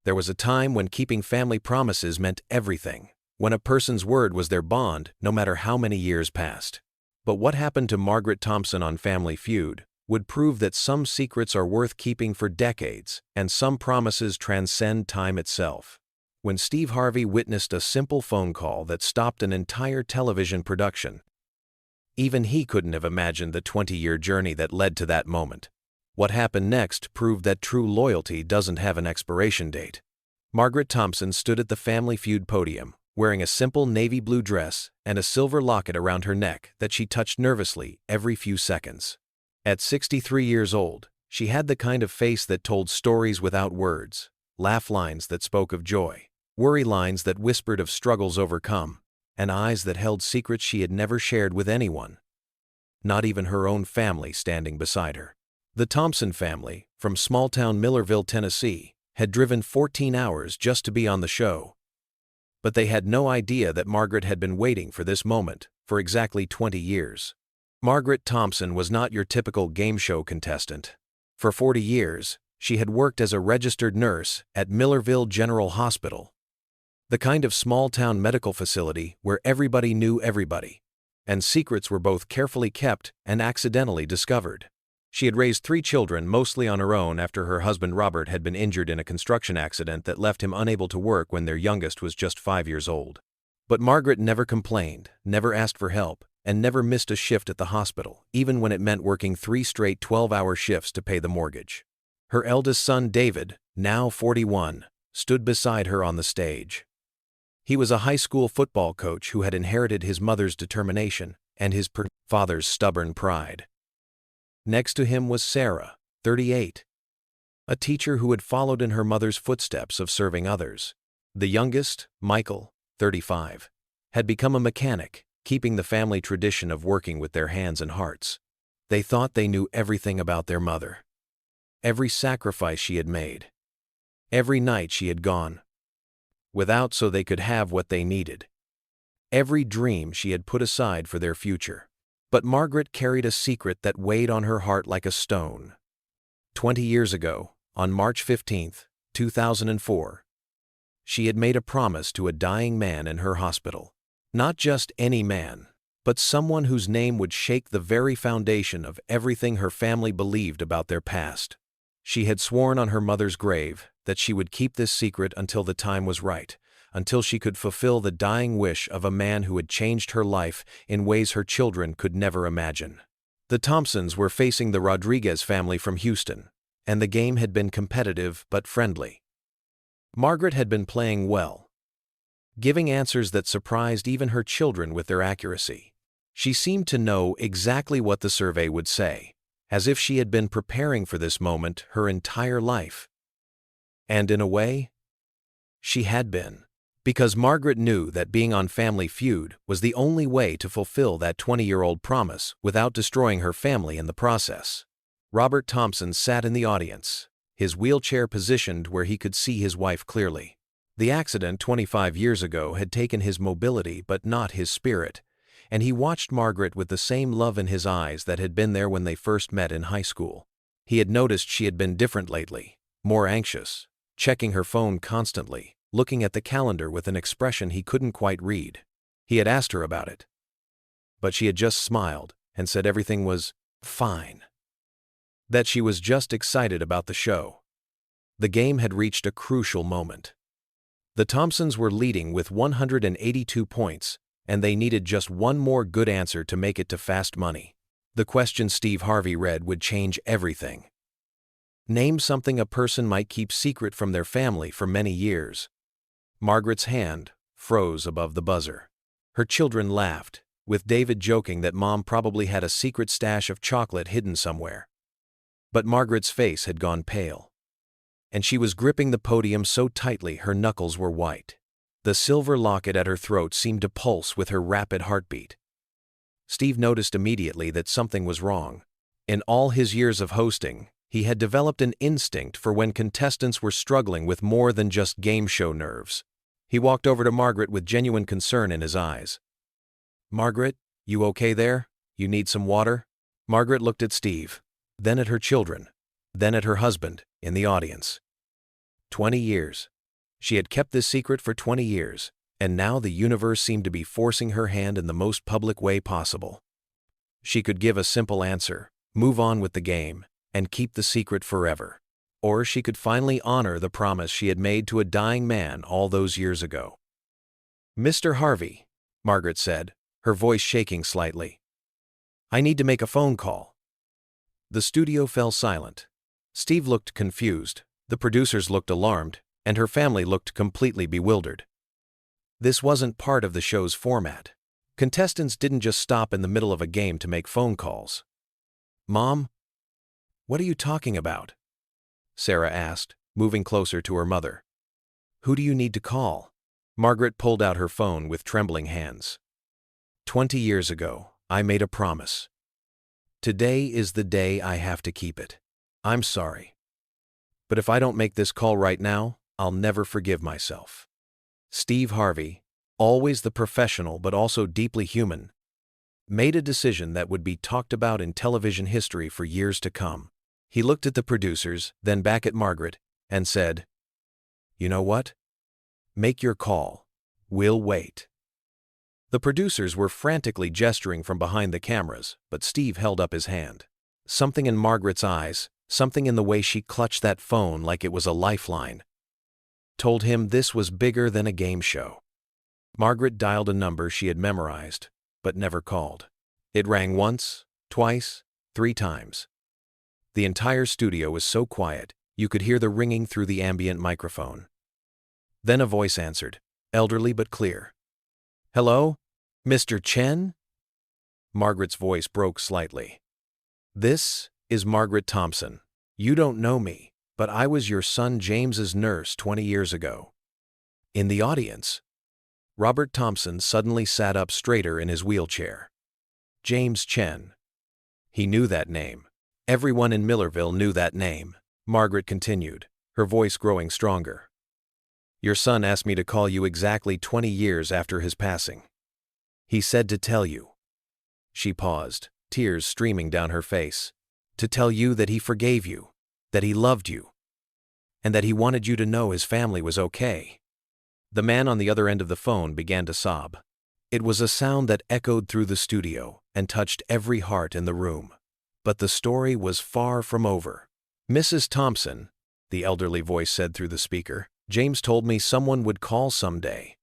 There was a time when keeping family promises meant everything, when a person's word was their bond, no matter how many years passed. But what happened to Margaret Thompson on Family Feud would prove that some secrets are worth keeping for decades, and some promises transcend time itself. When Steve Harvey witnessed a simple phone call that stopped an entire television production, even he couldn't have imagined the 20-year journey that led to that moment. What happened next proved that true loyalty doesn't have an expiration date. Margaret Thompson stood at the Family Feud podium, wearing a simple navy blue dress and a silver locket around her neck that she touched nervously every few seconds. At 63 years old, she had the kind of face that told stories without words, laugh lines that spoke of joy, worry lines that whispered of struggles overcome, and eyes that held secrets she had never shared with anyone. Not even her own family standing beside her. The Thompson family, from small-town Millerville, Tennessee, had driven 14 hours just to be on the show. But they had no idea that Margaret had been waiting for this moment for exactly 20 years. Margaret Thompson was not your typical game show contestant. For 40 years, she had worked as a registered nurse at Millerville General Hospital, the kind of small-town medical facility where everybody knew everybody, and secrets were both carefully kept and accidentally discovered. She had raised 3 children mostly on her own after her husband Robert had been injured in a construction accident that left him unable to work when their youngest was just 5 years old. But Margaret never complained, never asked for help, and never missed a shift at the hospital, even when it meant working 3 straight 12-hour shifts to pay the mortgage. Her eldest son, David, now 41, stood beside her on the stage. He was a high school football coach who had inherited his mother's determination and his father's stubborn pride. Next to him was Sarah, 38, a teacher who had followed in her mother's footsteps of serving others. The youngest, Michael, 35, had become a mechanic, keeping the family tradition of working with their hands and hearts. They thought they knew everything about their mother. Every sacrifice she had made. Every night she had gone without so they could have what they needed. Every dream she had put aside for their future. But Margaret carried a secret that weighed on her heart like a stone. 20 years ago, on March 15, 2004, she had made a promise to a dying man in her hospital. Not just any man, but someone whose name would shake the very foundation of everything her family believed about their past. She had sworn on her mother's grave that she would keep this secret until the time was right, until she could fulfill the dying wish of a man who had changed her life in ways her children could never imagine. The Thompsons were facing the Rodriguez family from Houston, and the game had been competitive but friendly. Margaret had been playing well, giving answers that surprised even her children with their accuracy. She seemed to know exactly what the survey would say, as if she had been preparing for this moment her entire life. And in a way, she had been. Because Margaret knew that being on Family Feud was the only way to fulfill that 20-year-old promise without destroying her family in the process. Robert Thompson sat in the audience, his wheelchair positioned where he could see his wife clearly. The accident 25 years ago had taken his mobility but not his spirit, and he watched Margaret with the same love in his eyes that had been there when they first met in high school. He had noticed she had been different lately, more anxious, checking her phone constantly, looking at the calendar with an expression he couldn't quite read. He had asked her about it, but she had just smiled and said everything was fine. That she was just excited about the show. The game had reached a crucial moment. The Thompsons were leading with 182 points, and they needed just one more good answer to make it to fast money. The question Steve Harvey read would change everything. Name something a person might keep secret from their family for many years. Margaret's hand froze above the buzzer. Her children laughed, with David joking that Mom probably had a secret stash of chocolate hidden somewhere. But Margaret's face had gone pale, and she was gripping the podium so tightly her knuckles were white. The silver locket at her throat seemed to pulse with her rapid heartbeat. Steve noticed immediately that something was wrong. In all his years of hosting, he had developed an instinct for when contestants were struggling with more than just game show nerves. He walked over to Margaret with genuine concern in his eyes. "Margaret, you okay there? You need some water?" Margaret looked at Steve, then at her children, then at her husband, in the audience. 20 years, She had kept this secret for 20 years, and now the universe seemed to be forcing her hand in the most public way possible. She could give a simple answer, move on with the game, and keep the secret forever. Or she could finally honor the promise she had made to a dying man all those years ago. "Mr. Harvey," Margaret said, her voice shaking slightly. "I need to make a phone call." The studio fell silent. Steve looked confused, the producers looked alarmed, and her family looked completely bewildered. This wasn't part of the show's format. Contestants didn't just stop in the middle of a game to make phone calls. "Mom? What are you talking about?" Sarah asked, moving closer to her mother. "Who do you need to call?" Margaret pulled out her phone with trembling hands. 20 years ago, I made a promise. Today is the day I have to keep it. I'm sorry. But if I don't make this call right now, I'll never forgive myself." Steve Harvey, always the professional but also deeply human, made a decision that would be talked about in television history for years to come. He looked at the producers, then back at Margaret, and said, "You know what? Make your call. We'll wait." The producers were frantically gesturing from behind the cameras, but Steve held up his hand. Something in Margaret's eyes, something in the way she clutched that phone like it was a lifeline, told him this was bigger than a game show. Margaret dialed a number she had memorized, but never called. It rang once, twice, 3 times. The entire studio was so quiet, you could hear the ringing through the ambient microphone. Then a voice answered, elderly but clear. "Hello? Mr. Chen?" Margaret's voice broke slightly. "This is Margaret Thompson. You don't know me, but I was your son James's nurse 20 years ago." In the audience, Robert Thompson suddenly sat up straighter in his wheelchair. James Chen. He knew that name. Everyone in Millerville knew that name. Margaret continued, her voice growing stronger. "Your son asked me to call you exactly 20 years after his passing. He said to tell you." She paused, tears streaming down her face. "To tell you that he forgave you, that he loved you, and that he wanted you to know his family was okay." The man on the other end of the phone began to sob. It was a sound that echoed through the studio and touched every heart in the room. But the story was far from over. "Mrs. Thompson," the elderly voice said through the speaker, "James told me someone would call someday.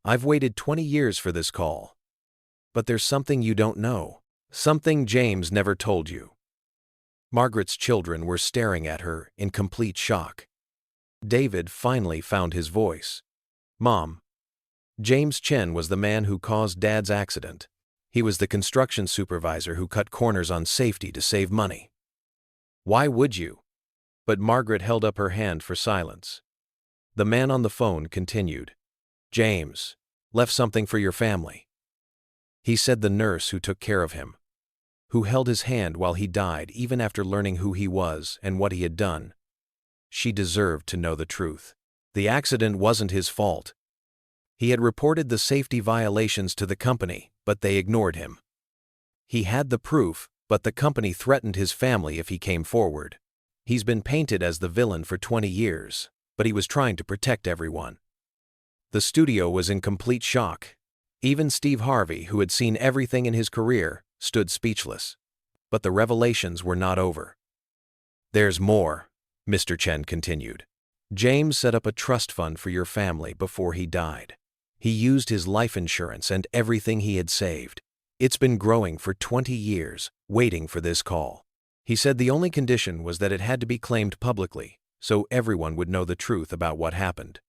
I've waited 20 years for this call. But there's something you don't know, something James never told you." Margaret's children were staring at her in complete shock. David finally found his voice. "Mom, James Chen was the man who caused Dad's accident. He was the construction supervisor who cut corners on safety to save money." "Why would you?" But Margaret held up her hand for silence. The man on the phone continued. "James left something for your family. He said the nurse who took care of him, who held his hand while he died even after learning who he was and what he had done, she deserved to know the truth. The accident wasn't his fault. He had reported the safety violations to the company, but they ignored him. He had the proof, but the company threatened his family if he came forward. He's been painted as the villain for 20 years, but he was trying to protect everyone." The studio was in complete shock. Even Steve Harvey, who had seen everything in his career, stood speechless. But the revelations were not over. "There's more," Mr. Chen continued. "James set up a trust fund for your family before he died. He used his life insurance and everything he had saved. It's been growing for 20 years, waiting for this call. He said the only condition was that it had to be claimed publicly, so everyone would know the truth about what happened."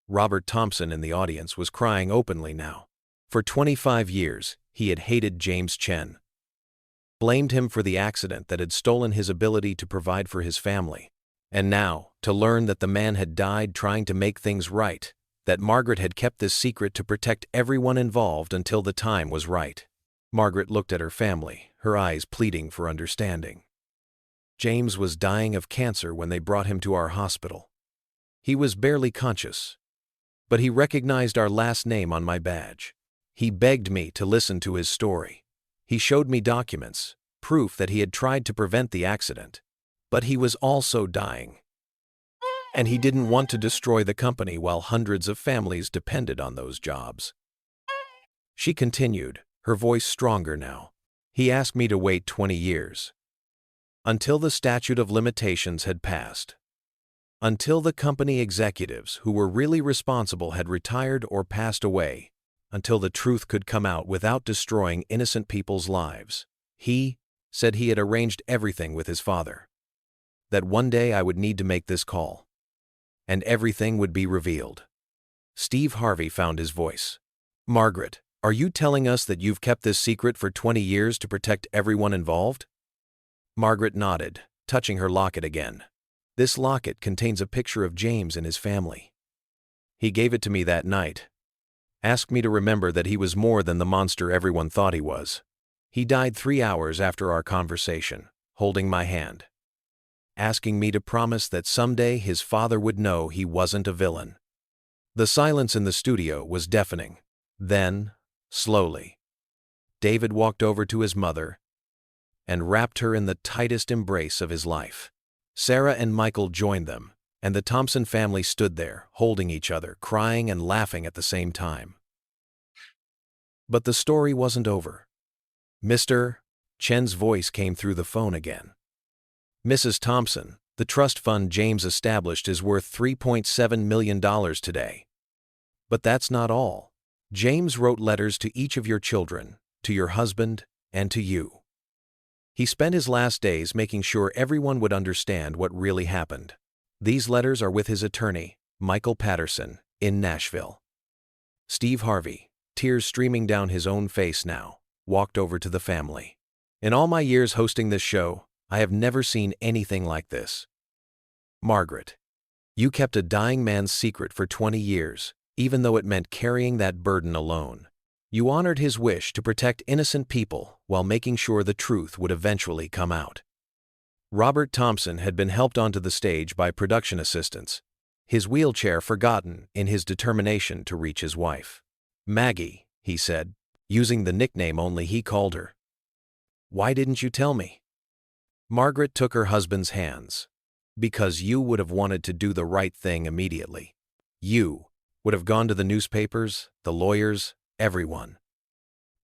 Robert Thompson in the audience was crying openly now. For 25 years, he had hated James Chen, blamed him for the accident that had stolen his ability to provide for his family. And now, to learn that the man had died trying to make things right, that Margaret had kept this secret to protect everyone involved until the time was right. Margaret looked at her family, her eyes pleading for understanding. "James was dying of cancer when they brought him to our hospital. He was barely conscious, but he recognized our last name on my badge. He begged me to listen to his story. He showed me documents, proof that he had tried to prevent the accident. But he was also dying." And he didn't want to destroy the company while hundreds of families depended on those jobs. She continued, her voice stronger now. He asked me to wait 20 years. Until the statute of limitations had passed. Until the company executives who were really responsible had retired or passed away. Until the truth could come out without destroying innocent people's lives. He said he had arranged everything with his father. That one day I would need to make this call. And everything would be revealed. Steve Harvey found his voice. Margaret, are you telling us that you've kept this secret for 20 years to protect everyone involved? Margaret nodded, touching her locket again. This locket contains a picture of James and his family. He gave it to me that night. Asked me to remember that he was more than the monster everyone thought he was. He died 3 hours after our conversation, holding my hand. Asking me to promise that someday his father would know he wasn't a villain. The silence in the studio was deafening. Then, slowly, David walked over to his mother and wrapped her in the tightest embrace of his life. Sarah and Michael joined them, and the Thompson family stood there, holding each other, crying and laughing at the same time. But the story wasn't over. Mr. Chen's voice came through the phone again. Mrs. Thompson, the trust fund James established is worth $3.7 million today. But that's not all. James wrote letters to each of your children, to your husband, and to you. He spent his last days making sure everyone would understand what really happened. These letters are with his attorney, Michael Patterson, in Nashville. Steve Harvey, tears streaming down his own face now, walked over to the family. In all my years hosting this show, I have never seen anything like this. Margaret, you kept a dying man's secret for 20 years, even though it meant carrying that burden alone. You honored his wish to protect innocent people while making sure the truth would eventually come out. Robert Thompson had been helped onto the stage by production assistants, his wheelchair forgotten in his determination to reach his wife. Maggie, he said, using the nickname only he called her. Why didn't you tell me? Margaret took her husband's hands. Because you would have wanted to do the right thing immediately. You would have gone to the newspapers, the lawyers, everyone.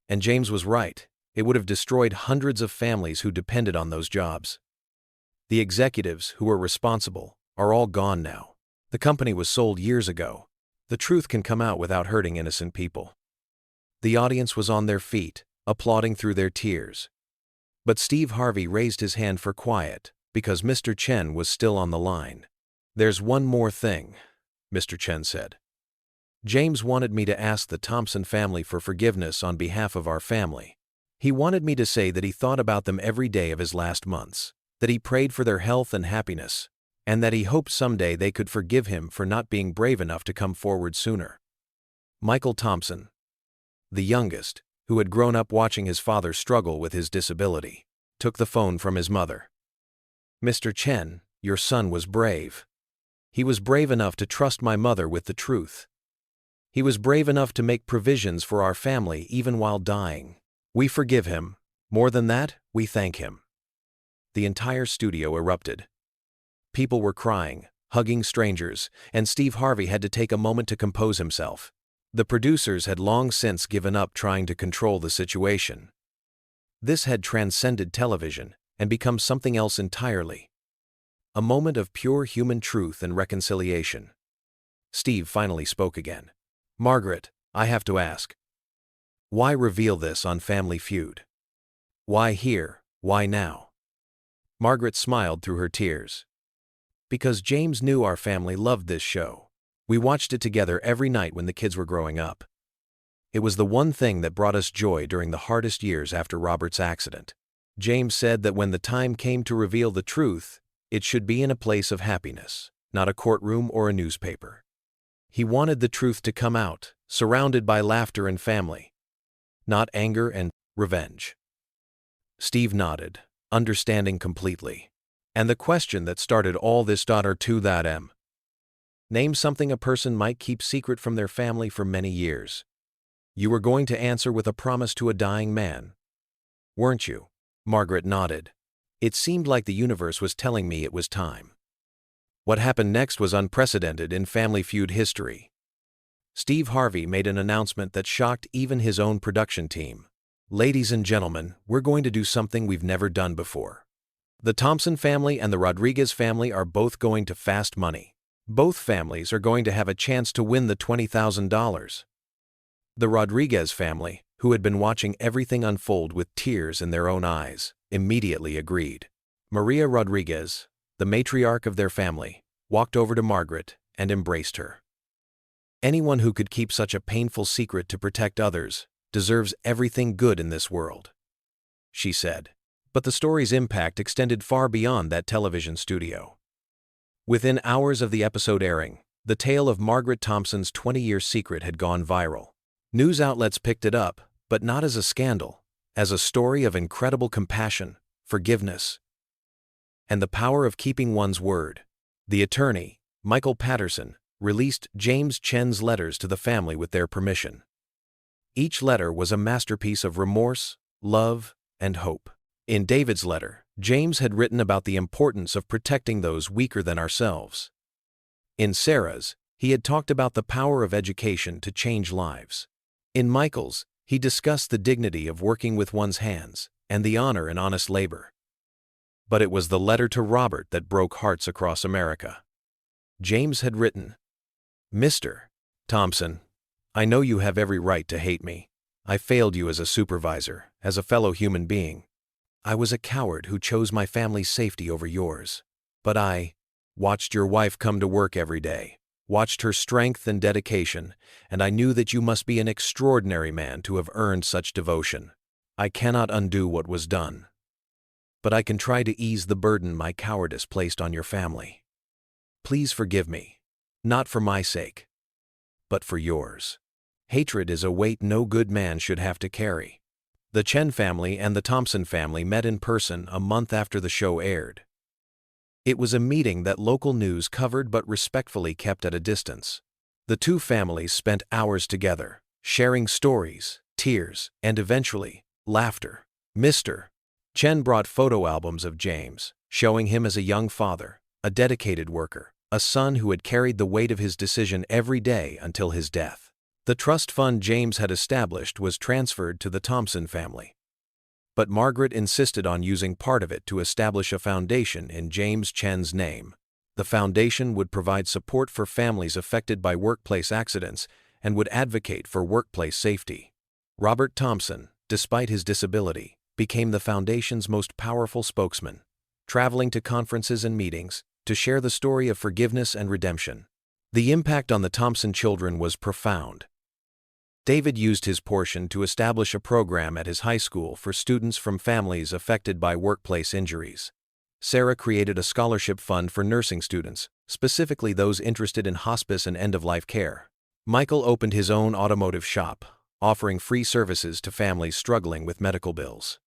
And James was right. It would have destroyed hundreds of families who depended on those jobs. The executives who were responsible are all gone now. The company was sold years ago. The truth can come out without hurting innocent people. The audience was on their feet, applauding through their tears. But Steve Harvey raised his hand for quiet, because Mr. Chen was still on the line. There's one more thing, Mr. Chen said. James wanted me to ask the Thompson family for forgiveness on behalf of our family. He wanted me to say that he thought about them every day of his last months, that he prayed for their health and happiness, and that he hoped someday they could forgive him for not being brave enough to come forward sooner. Michael Thompson, the youngest, who had grown up watching his father struggle with his disability, took the phone from his mother. Mr. Chen, your son was brave. He was brave enough to trust my mother with the truth. He was brave enough to make provisions for our family even while dying. We forgive him. More than that, we thank him. The entire studio erupted. People were crying, hugging strangers, and Steve Harvey had to take a moment to compose himself. The producers had long since given up trying to control the situation. This had transcended television and become something else entirely. A moment of pure human truth and reconciliation. Steve finally spoke again. Margaret, I have to ask. Why reveal this on Family Feud? Why here? Why now? Margaret smiled through her tears. Because James knew our family loved this show. We watched it together every night when the kids were growing up. It was the one thing that brought us joy during the hardest years after Robert's accident. James said that when the time came to reveal the truth, it should be in a place of happiness, not a courtroom or a newspaper. He wanted the truth to come out, surrounded by laughter and family, not anger and revenge. Steve nodded, understanding completely. And the question that started all this to that Name something a person might keep secret from their family for many years. You were going to answer with a promise to a dying man, weren't you? Margaret nodded. It seemed like the universe was telling me it was time. What happened next was unprecedented in Family Feud history. Steve Harvey made an announcement that shocked even his own production team. "Ladies and gentlemen, we're going to do something we've never done before. The Thompson family and the Rodriguez family are both going to Fast Money. Both families are going to have a chance to win the $20,000. The Rodriguez family, who had been watching everything unfold with tears in their own eyes, immediately agreed. Maria Rodriguez, the matriarch of their family, walked over to Margaret and embraced her. "Anyone who could keep such a painful secret to protect others deserves everything good in this world," she said. But the story's impact extended far beyond that television studio. Within hours of the episode airing, the tale of Margaret Thompson's 20-year secret had gone viral. News outlets picked it up, but not as a scandal, as a story of incredible compassion, forgiveness, and the power of keeping one's word. The attorney, Michael Patterson, released James Chen's letters to the family with their permission. Each letter was a masterpiece of remorse, love, and hope. In David's letter, James had written about the importance of protecting those weaker than ourselves. In Sarah's, he had talked about the power of education to change lives. In Michael's, he discussed the dignity of working with one's hands and the honor in honest labor. But it was the letter to Robert that broke hearts across America. James had written, "Mr. Thompson, I know you have every right to hate me. I failed you as a supervisor, as a fellow human being. I was a coward who chose my family's safety over yours. But I watched your wife come to work every day, watched her strength and dedication, and I knew that you must be an extraordinary man to have earned such devotion. I cannot undo what was done, but I can try to ease the burden my cowardice placed on your family. Please forgive me, not for my sake, but for yours. Hatred is a weight no good man should have to carry." The Chen family and the Thompson family met in person a month after the show aired. It was a meeting that local news covered but respectfully kept at a distance. The two families spent hours together, sharing stories, tears, and eventually, laughter. Mr. Chen brought photo albums of James, showing him as a young father, a dedicated worker, a son who had carried the weight of his decision every day until his death. The trust fund James had established was transferred to the Thompson family. But Margaret insisted on using part of it to establish a foundation in James Chen's name. The foundation would provide support for families affected by workplace accidents and would advocate for workplace safety. Robert Thompson, despite his disability, became the foundation's most powerful spokesman, traveling to conferences and meetings to share the story of forgiveness and redemption. The impact on the Thompson children was profound. David used his portion to establish a program at his high school for students from families affected by workplace injuries. Sarah created a scholarship fund for nursing students, specifically those interested in hospice and end-of-life care. Michael opened his own automotive shop, offering free services to families struggling with medical bills.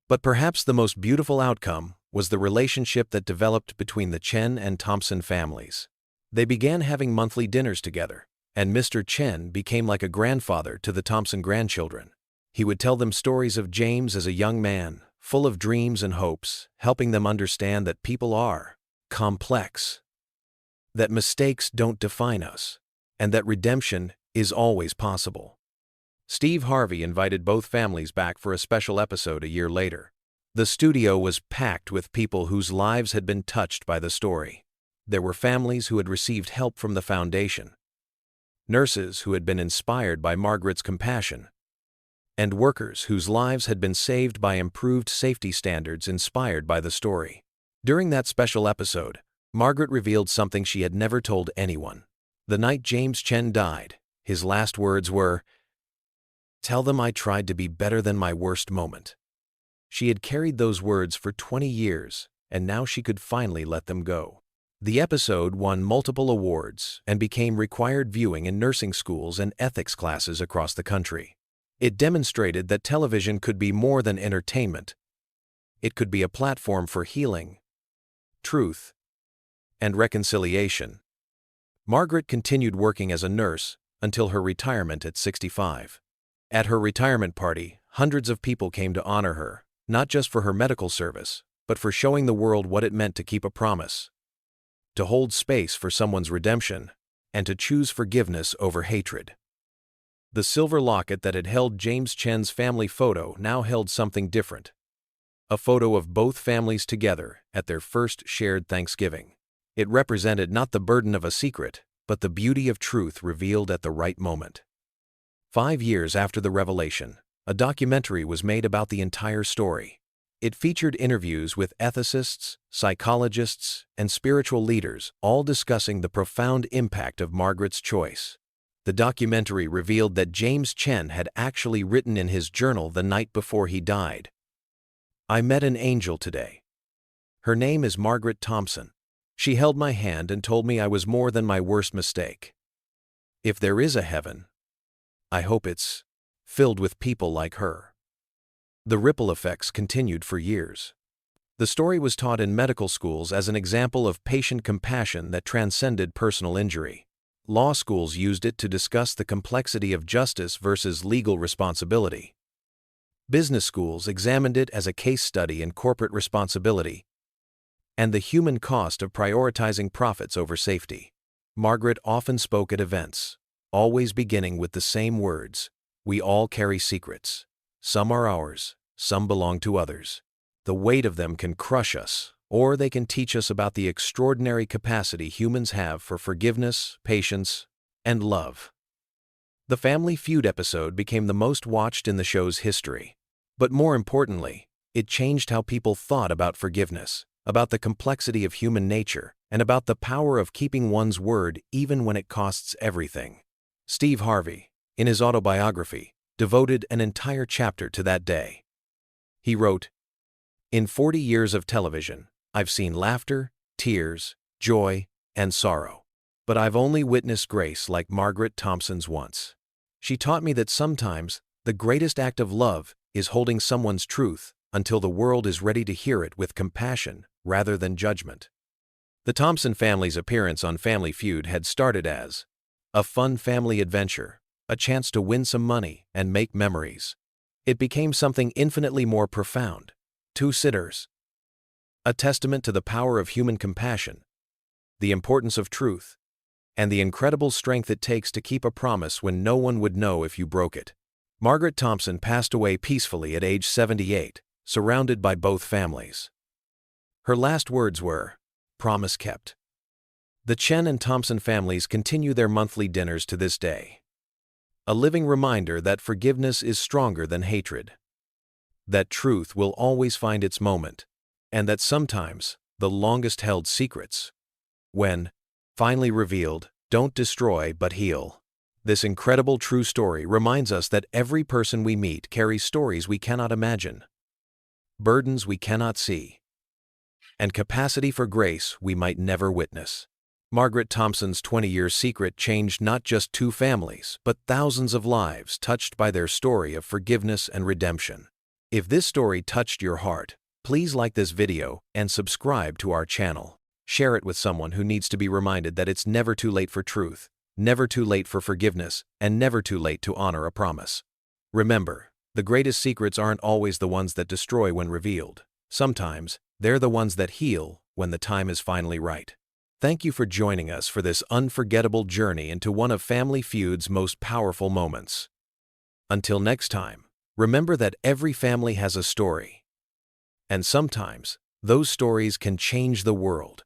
But perhaps the most beautiful outcome was the relationship that developed between the Chen and Thompson families. They began having monthly dinners together, and Mr. Chen became like a grandfather to the Thompson grandchildren. He would tell them stories of James as a young man, full of dreams and hopes, helping them understand that people are complex, that mistakes don't define us, and that redemption is always possible. Steve Harvey invited both families back for a special episode a year later. The studio was packed with people whose lives had been touched by the story. There were families who had received help from the foundation, nurses who had been inspired by Margaret's compassion, and workers whose lives had been saved by improved safety standards inspired by the story. During that special episode, Margaret revealed something she had never told anyone. The night James Chen died, his last words were, "Tell them I tried to be better than my worst moment." She had carried those words for 20 years, and now she could finally let them go. The episode won multiple awards and became required viewing in nursing schools and ethics classes across the country. It demonstrated that television could be more than entertainment. It could be a platform for healing, truth, and reconciliation. Margaret continued working as a nurse until her retirement at 65. At her retirement party, hundreds of people came to honor her, not just for her medical service, but for showing the world what it meant to keep a promise. to hold space for someone's redemption, and to choose forgiveness over hatred. The silver locket that had held James Chen's family photo now held something different. A photo of both families together at their first shared Thanksgiving. It represented not the burden of a secret, but the beauty of truth revealed at the right moment. 5 years after the revelation, a documentary was made about the entire story. It featured interviews with ethicists, psychologists, and spiritual leaders, all discussing the profound impact of Margaret's choice. The documentary revealed that James Chen had actually written in his journal the night before he died, "I met an angel today. Her name is Margaret Thompson. She held my hand and told me I was more than my worst mistake. If there is a heaven, I hope it's filled with people like her." The ripple effects continued for years. The story was taught in medical schools as an example of patient compassion that transcended personal injury. Law schools used it to discuss the complexity of justice versus legal responsibility. Business schools examined it as a case study in corporate responsibility and the human cost of prioritizing profits over safety. Margaret often spoke at events, always beginning with the same words, "We all carry secrets. Some are ours, some belong to others. The weight of them can crush us, or they can teach us about the extraordinary capacity humans have for forgiveness, patience, and love." The Family Feud episode became the most watched in the show's history. But more importantly, it changed how people thought about forgiveness, about the complexity of human nature, and about the power of keeping one's word even when it costs everything. Steve Harvey, in his autobiography, devoted an entire chapter to that day. He wrote, "In 40 years of television, I've seen laughter, tears, joy, and sorrow. But I've only witnessed grace like Margaret Thompson's once. She taught me that sometimes the greatest act of love is holding someone's truth until the world is ready to hear it with compassion rather than judgment." The Thompson family's appearance on Family Feud had started as a fun family adventure, a chance to win some money and make memories. It became something infinitely more profound. 2 sitters. A testament to the power of human compassion, the importance of truth, and the incredible strength it takes to keep a promise when no one would know if you broke it. Margaret Thompson passed away peacefully at age 78, surrounded by both families. Her last words were, "Promise kept." The Chen and Thompson families continue their monthly dinners to this day. A living reminder that forgiveness is stronger than hatred, that truth will always find its moment, and that sometimes the longest-held secrets, when finally revealed, don't destroy but heal. This incredible true story reminds us that every person we meet carries stories we cannot imagine, burdens we cannot see, and capacity for grace we might never witness. Margaret Thompson's 20-year secret changed not just 2 families, but thousands of lives touched by their story of forgiveness and redemption. If this story touched your heart, please like this video and subscribe to our channel. Share it with someone who needs to be reminded that it's never too late for truth, never too late for forgiveness, and never too late to honor a promise. Remember, the greatest secrets aren't always the ones that destroy when revealed. Sometimes, they're the ones that heal when the time is finally right. Thank you for joining us for this unforgettable journey into one of Family Feud's most powerful moments. Until next time, remember that every family has a story, and sometimes those stories can change the world.